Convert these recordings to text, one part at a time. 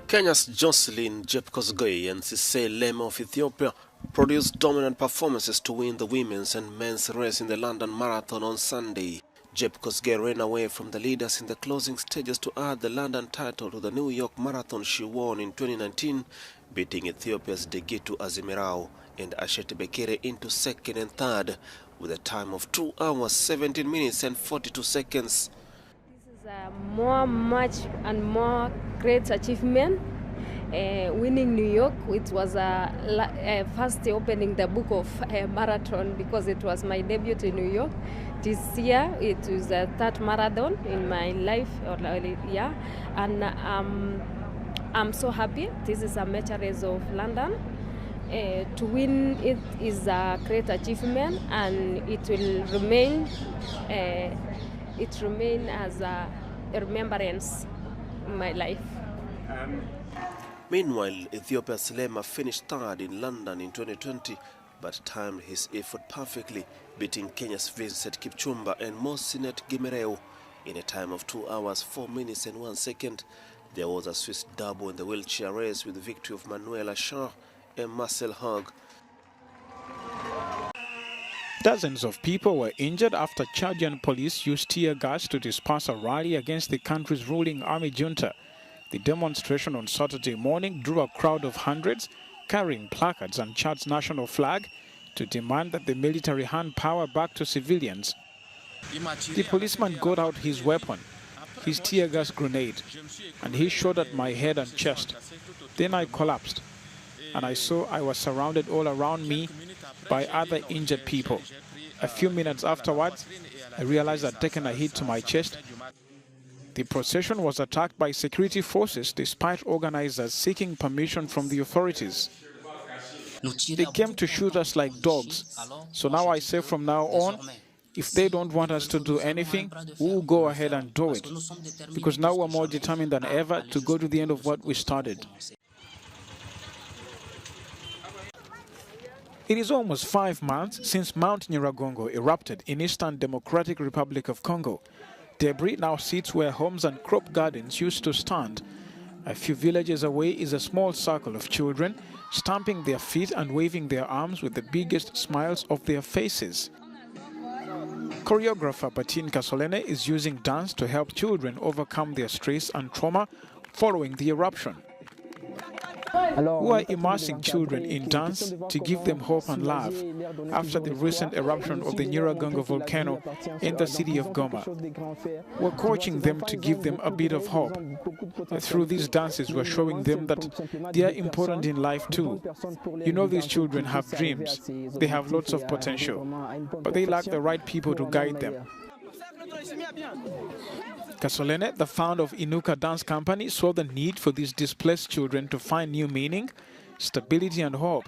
Kenya's Jepkosgei and Saied Lemma of Ethiopia produced dominant performances to win the women's and men's race in the London Marathon on Sunday. Jepkosgei ran away from the leaders in the closing stages to add the London title to the New York Marathon she won in 2019, beating Ethiopia's Degitu Azimirao and Ashete Bekele into second and third with a time of 2 hours, 17 minutes and 42 seconds. This is much and more great achievement. Winning New York, it was first opening the book of marathon because it was my debut in New York. This year it was the third marathon in my life, and I'm so happy. This is a major race of London. To win it is a great achievement, and it will remain. It remains as a remembrance in my life. Meanwhile, Ethiopia's Lemma finished third in London in 2020, but timed his effort perfectly, beating Kenya's Vincent Kipchumba and Mosinet Gimereu in a time of 2 hours, 4 minutes and 1 second. There was a Swiss double in the wheelchair race with the victory of Manuela Schar and Marcel Haag. Dozens of people were injured after Chadian police used tear gas to disperse a rally against the country's ruling army junta. The demonstration on Saturday morning drew a crowd of hundreds carrying placards and Chad's national flag to demand that the military hand power back to civilians. The policeman got out his weapon, his tear gas grenade, and he shot at my head and chest. Then I collapsed, and I saw I was surrounded all around me by other injured people. A few minutes afterwards, I realized I'd taken a hit to my chest. The procession was attacked by security forces despite organizers seeking permission from the authorities. They came to shoot us like dogs. So now I say from now on, if they don't want us to do anything, we will go ahead and do it. Because now we're more determined than ever to go to the end of what we started. It is almost 5 months since Mount Nyiragongo erupted in Eastern Democratic Republic of Congo. Debris now sits where homes and crop gardens used to stand. A few villages away is a small circle of children stamping their feet and waving their arms with the biggest smiles of their faces. Choreographer Patin Kasolene is using dance to help children overcome their stress and trauma following the eruption. We are immersing children in dance to give them hope and love after the recent eruption of the Nyiragongo volcano in the city of Goma. We're coaching them to give them a bit of hope. Through these dances, we're showing them that they are important in life too. You know, these children have dreams. They have lots of potential, but they lack the right people to guide them. Kasolene, the founder of Inuka Dance Company, saw the need for these displaced children to find new meaning, stability and hope.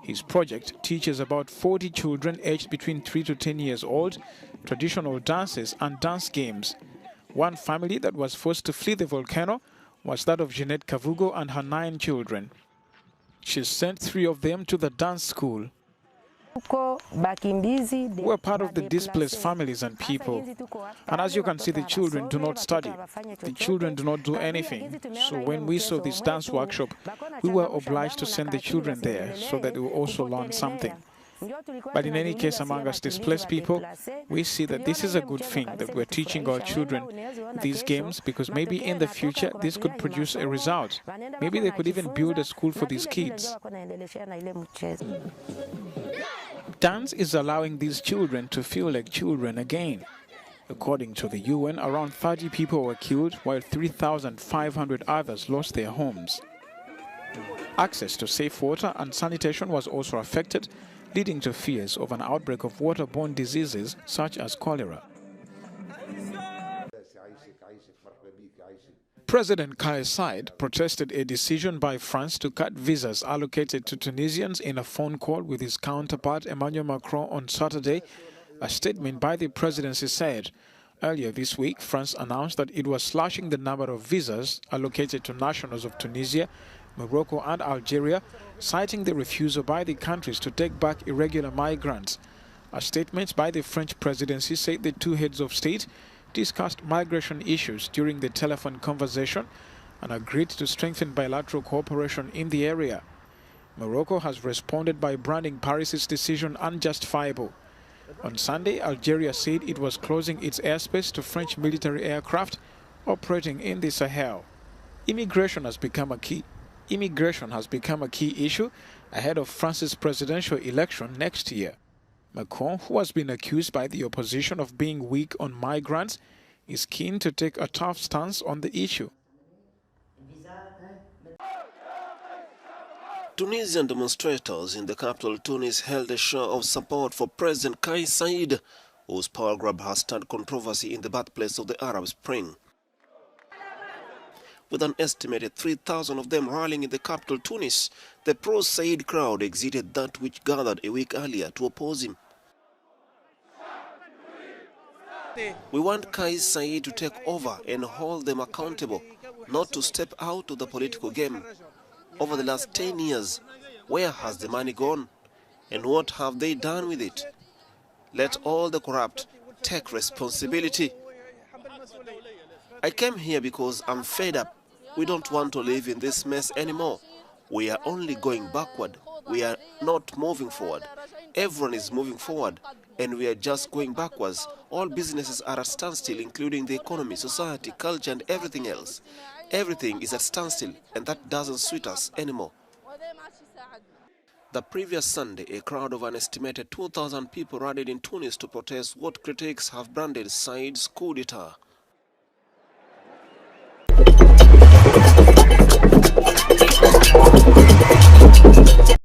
His project teaches about 40 children aged between 3 to 10 years old traditional dances and dance games. One family that was forced to flee the volcano was that of Jeanette Kavugo and her 9 children. She sent 3 of them to the dance school. We're part of the displaced families and people. And as you can see, the children do not study. The children do not do anything. So when we saw this dance workshop, we were obliged to send the children there so that they will also learn something. But in any case, among us displaced people, we see that this is a good thing that we're teaching our children these games, because maybe in the future this could produce a result. Maybe they could even build a school for these kids. Dance is allowing these children to feel like children again. According to the UN, around 30 people were killed while 3,500 others lost their homes. Access to safe water and sanitation was also affected, leading to fears of an outbreak of waterborne diseases such as cholera. President Saied protested a decision by France to cut visas allocated to Tunisians in a phone call with his counterpart Emmanuel Macron on Saturday. A statement by the presidency said, earlier this week, France announced that it was slashing the number of visas allocated to nationals of Tunisia, Morocco and Algeria, citing the refusal by the countries to take back irregular migrants. A statement by the French presidency said the two heads of state discussed migration issues during the telephone conversation and agreed to strengthen bilateral cooperation in the area. Morocco has responded by branding Paris's decision unjustifiable. On Sunday, Algeria said it was closing its airspace to French military aircraft operating in the Sahel. Immigration has become a key issue ahead of France's presidential election next year. Macron, who has been accused by the opposition of being weak on migrants, is keen to take a tough stance on the issue. Tunisian demonstrators in the capital Tunis held a show of support for President Saied, whose power grab has stirred controversy in the birthplace of the Arab Spring. With an estimated 3,000 of them rallying in the capital Tunis, the pro-Saied crowd exited that which gathered a week earlier to oppose him. We want Saied to take over and hold them accountable, not to step out of the political game. Over the last 10 years, where has the money gone? And what have they done with it? Let all the corrupt take responsibility. I came here because I'm fed up. We don't want to live in this mess anymore. We are only going backward. We are not moving forward. Everyone is moving forward, and we are just going backwards. All businesses are at standstill, including the economy, society, culture, and everything else. Everything is at standstill, and that doesn't suit us anymore. The previous Sunday, a crowd of an estimated 2,000 people rallied in Tunis to protest what critics have branded Said's coup d'etat.